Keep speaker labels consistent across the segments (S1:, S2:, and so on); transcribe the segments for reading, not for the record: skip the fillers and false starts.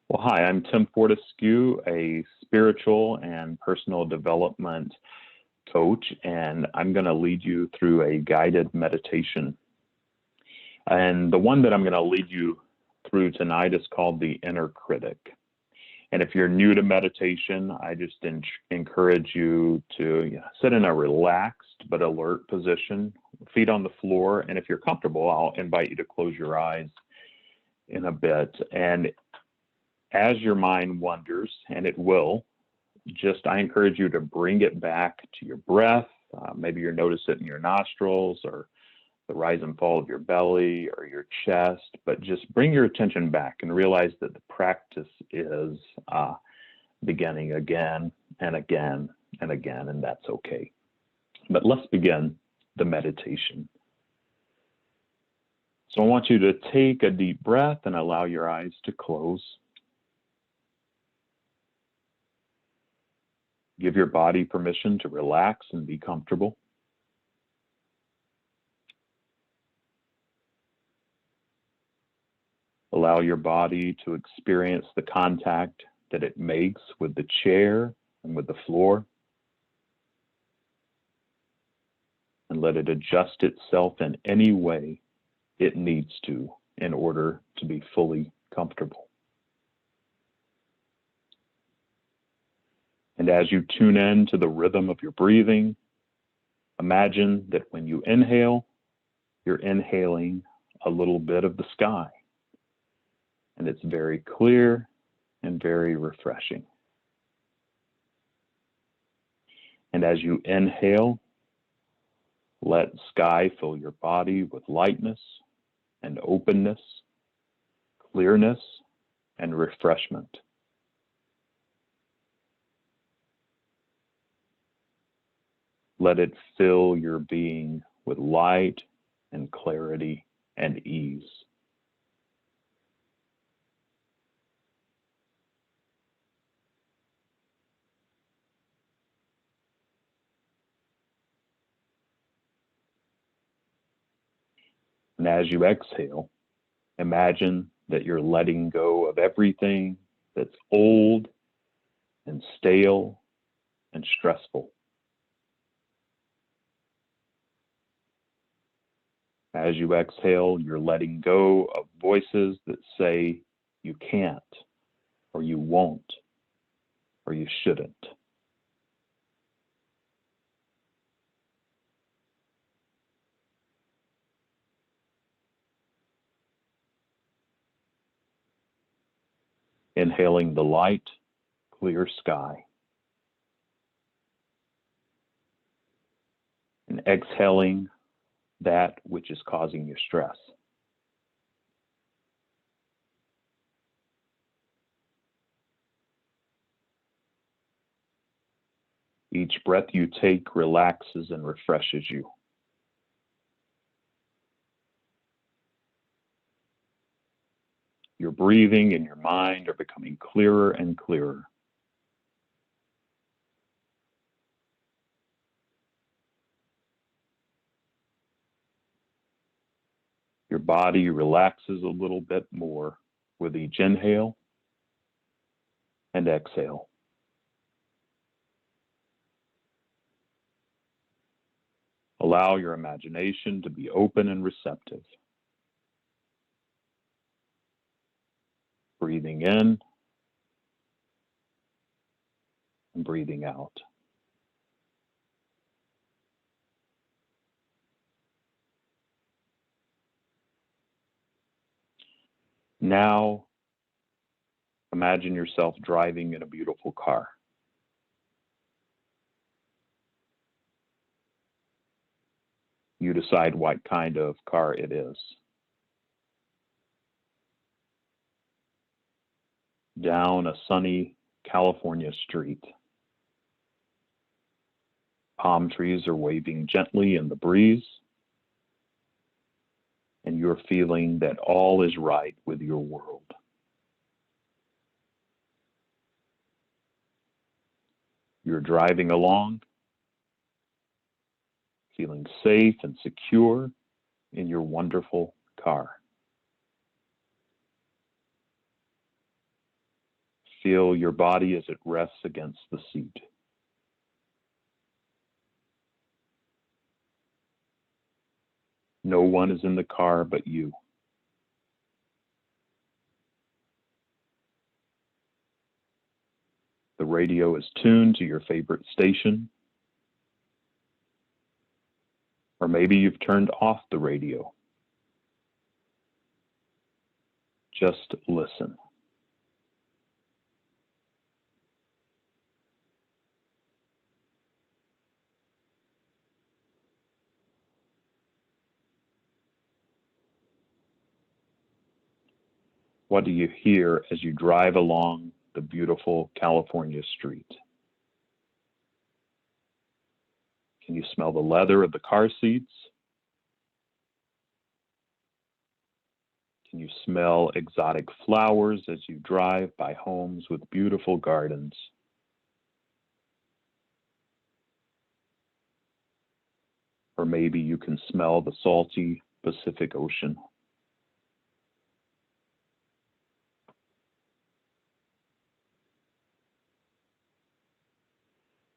S1: Well, hi, I'm Tim Fortescue, a spiritual and personal development coach, and I'm going to lead you through a guided meditation. And the one that I'm going to lead you through tonight is called the Inner Critic. And if you're new to meditation, I just encourage you to sit in a relaxed but alert position, feet on the floor. And if you're comfortable, I'll invite you to close your eyes in a bit. And as your mind wanders, and it will, I encourage you to bring it back to your breath. Maybe you notice it in your nostrils or the rise and fall of your belly or your chest, but just bring your attention back and realize that the practice is beginning again and again and again, and that's okay. But let's begin the meditation. So I want you to take a deep breath and allow your eyes to close. Give your body permission to relax and be comfortable. Allow your body to experience the contact that it makes with the chair and with the floor. And let it adjust itself in any way it needs to in order to be fully comfortable. And as you tune in to the rhythm of your breathing, imagine that when you inhale, you're inhaling a little bit of the sky. And it's very clear and very refreshing. And as you inhale, let sky fill your body with lightness and openness, clearness and refreshment. Let it fill your being with light and clarity and ease. And as you exhale, imagine that you're letting go of everything that's old and stale and stressful. As you exhale, you're letting go of voices that say you can't, or you won't, or you shouldn't. Inhaling the light, clear sky. And exhaling that which is causing you stress. Each breath you take relaxes and refreshes you. Your breathing and your mind are becoming clearer and clearer. Your body relaxes a little bit more with each inhale and exhale. Allow your imagination to be open and receptive. Breathing in and breathing out. Now, imagine yourself driving in a beautiful car. You decide what kind of car it is. Down a sunny California street. Palm trees are waving gently in the breeze, and you're feeling that all is right with your world. You're driving along, feeling safe and secure in your wonderful car. Feel your body as it rests against the seat. No one is in the car but you. The radio is tuned to your favorite station. Or maybe you've turned off the radio. Just listen. What do you hear as you drive along the beautiful California street? Can you smell the leather of the car seats? Can you smell exotic flowers as you drive by homes with beautiful gardens? Or maybe you can smell the salty Pacific Ocean.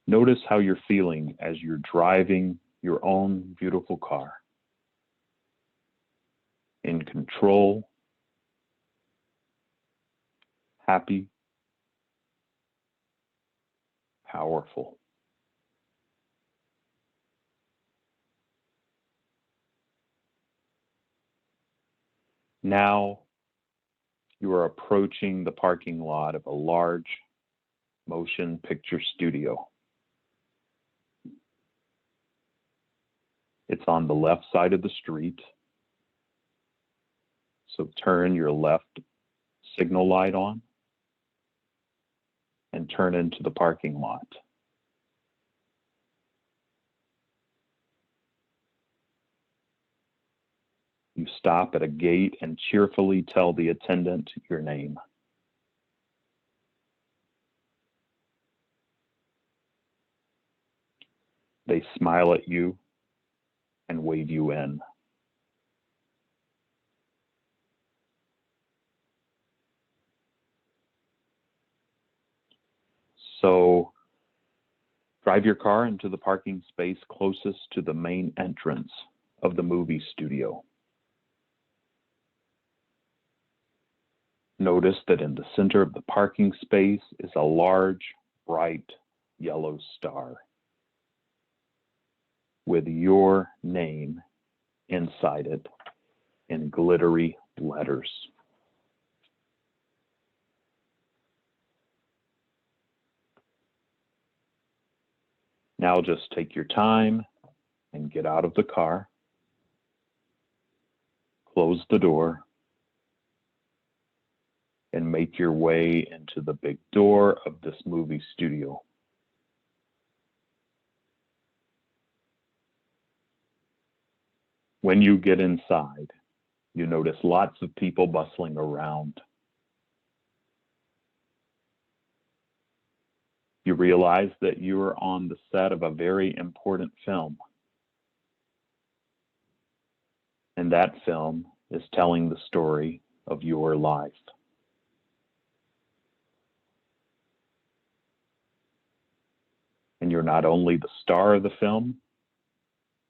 S1: Notice how you're feeling as you're driving your own beautiful car. In control, happy, powerful. Now you are approaching the parking lot of a large motion picture studio. It's on the left side of the street, so turn your left signal light on and turn into the parking lot. You stop at a gate and cheerfully tell the attendant your name. They smile at you and wave you in. So drive your car into the parking space closest to the main entrance of the movie studio. Notice that in the center of the parking space is a large, bright yellow star with your name inside it in glittery letters. Now just take your time and get out of the car, close the door, and make your way into the big door of this movie studio. When you get inside, you notice lots of people bustling around. You realize that you are on the set of a very important film. And that film is telling the story of your life. And you're not only the star of the film,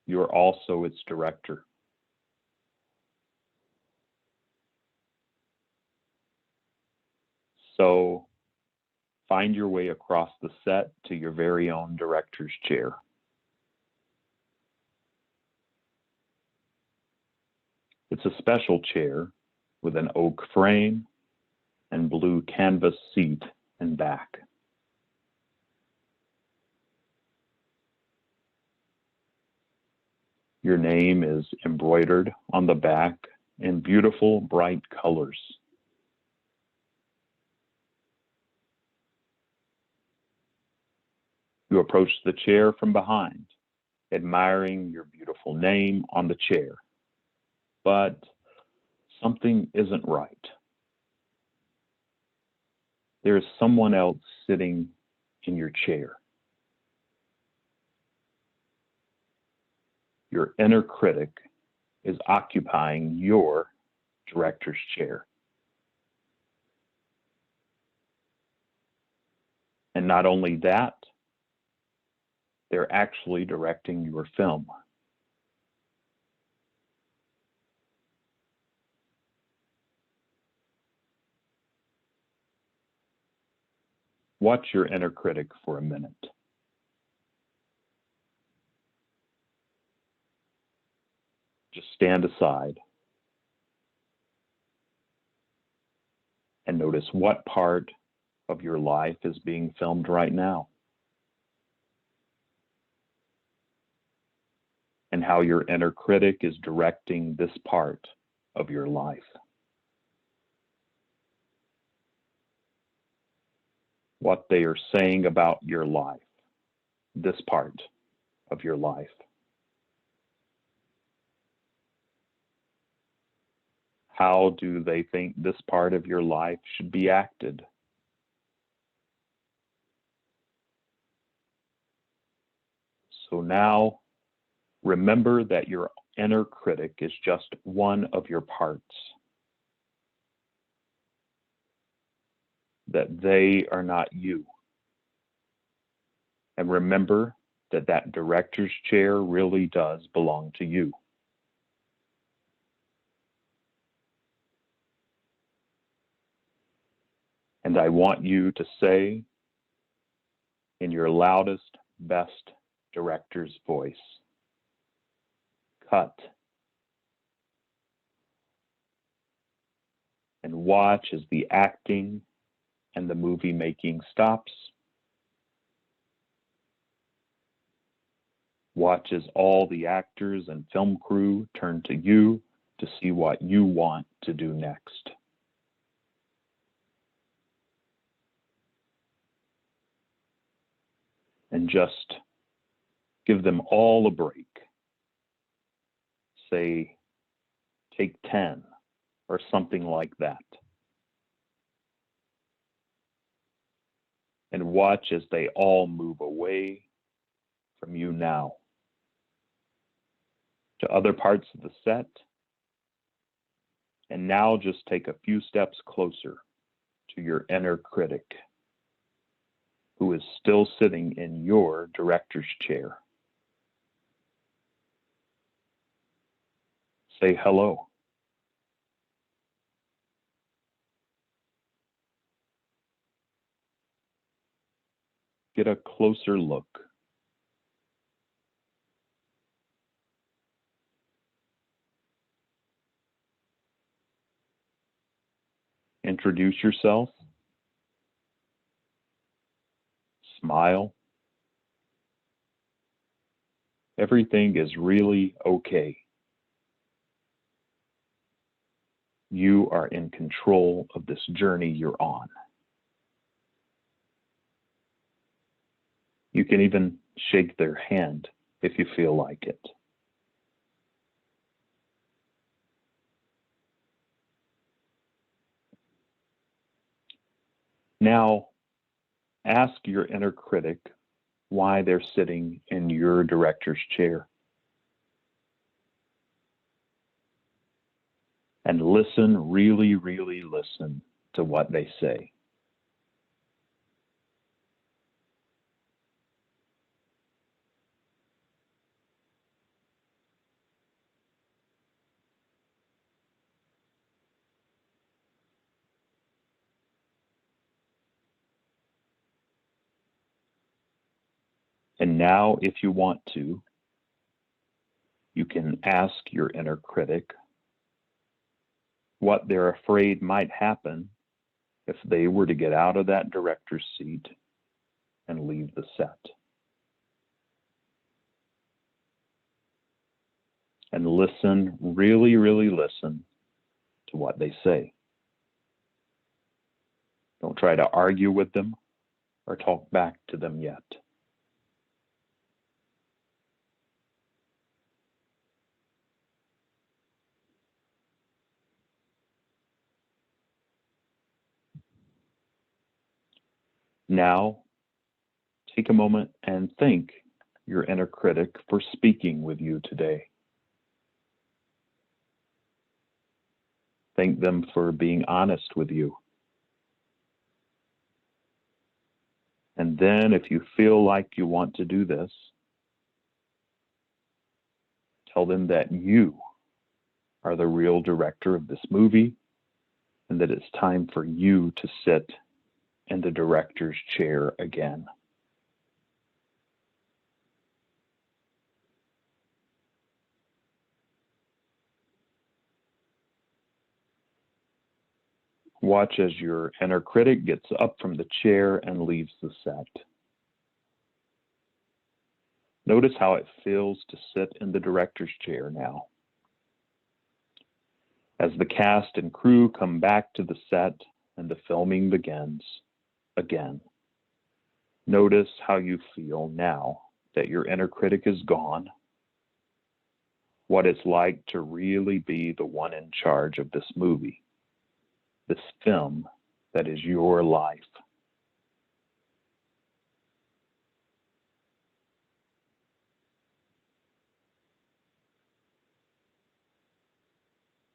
S1: you're also its director. So find your way across the set to your very own director's chair. It's a special chair with an oak frame and blue canvas seat and back. Your name is embroidered on the back in beautiful, bright colors. You approach the chair from behind, admiring your beautiful name on the chair. But something isn't right. There is someone else sitting in your chair. Your inner critic is occupying your director's chair. And not only that, they're actually directing your film. Watch your inner critic for a minute. Just stand aside and notice what part of your life is being filmed right now, and how your inner critic is directing this part of your life. What they are saying about your life, this part of your life. How do they think this part of your life should be acted? So now, remember that your inner critic is just one of your parts, that they are not you. And remember that that director's chair really does belong to you. And I want you to say in your loudest, best director's voice, cut. And watch as the acting and the movie making stops. Watch as all the actors and film crew turn to you to see what you want to do next. And just give them all a break. Say, take 10 or something like that. And watch as they all move away from you now to other parts of the set. And now just take a few steps closer to your inner critic, who is still sitting in your director's chair. Say hello. Get a closer look. Introduce yourself. Smile. Everything is really okay. You are in control of this journey you're on. You can even shake their hand if you feel like it. Now, ask your inner critic why they're sitting in your director's chair. And listen, really, really listen to what they say. And now, if you want to, you can ask your inner critic what they're afraid might happen if they were to get out of that director's seat and leave the set. And listen, really, really listen to what they say. Don't try to argue with them or talk back to them yet. Now, take a moment and thank your inner critic for speaking with you today. Thank them for being honest with you. And then if you feel like you want to do this, tell them that you are the real director of this movie and that it's time for you to sit in the director's chair again. Watch as your inner critic gets up from the chair and leaves the set. Notice how it feels to sit in the director's chair now. As the cast and crew come back to the set and the filming begins again, notice how you feel now that your inner critic is gone, what it's like to really be the one in charge of this movie, this film that is your life.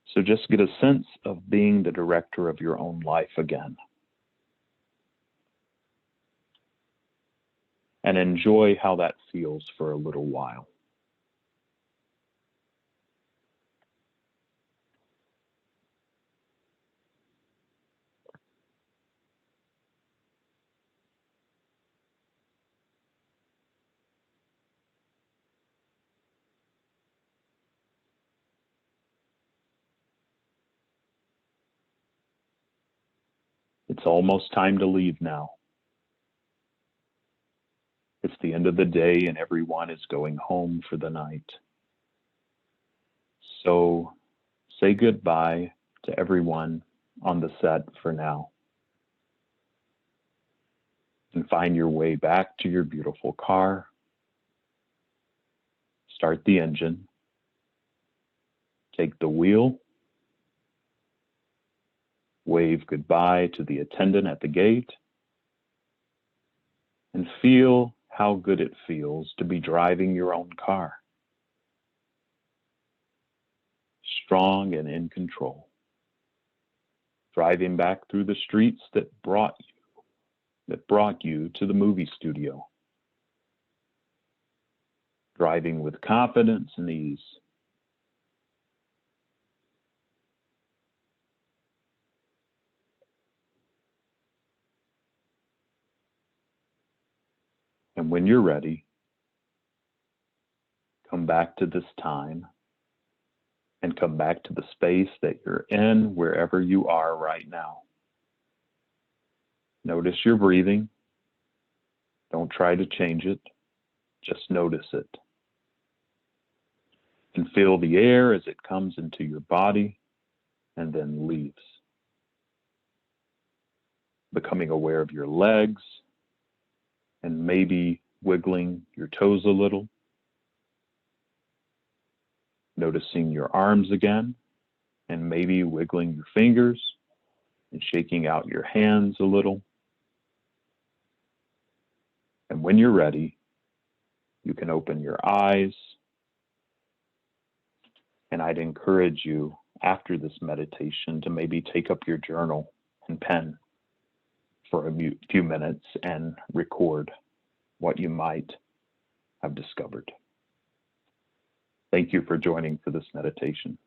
S1: So just get a sense of being the director of your own life again. And enjoy how that feels for a little while. It's almost time to leave now. It's the end of the day and everyone is going home for the night. So say goodbye to everyone on the set for now. And find your way back to your beautiful car. Start the engine. Take the wheel. Wave goodbye to the attendant at the gate. And feel how good it feels to be driving your own car. Strong and in control. Driving back through the streets that brought you to the movie studio. Driving with confidence and ease. And when you're ready, come back to this time and come back to the space that you're in wherever you are right now. Notice your breathing. Don't try to change it. Just notice it. And feel the air as it comes into your body and then leaves. Becoming aware of your legs and maybe wiggling your toes a little. Noticing your arms again and maybe wiggling your fingers and shaking out your hands a little. And when you're ready, you can open your eyes. And I'd encourage you after this meditation to maybe take up your journal and pen for a few minutes and record what you might have discovered. Thank you for joining for this meditation.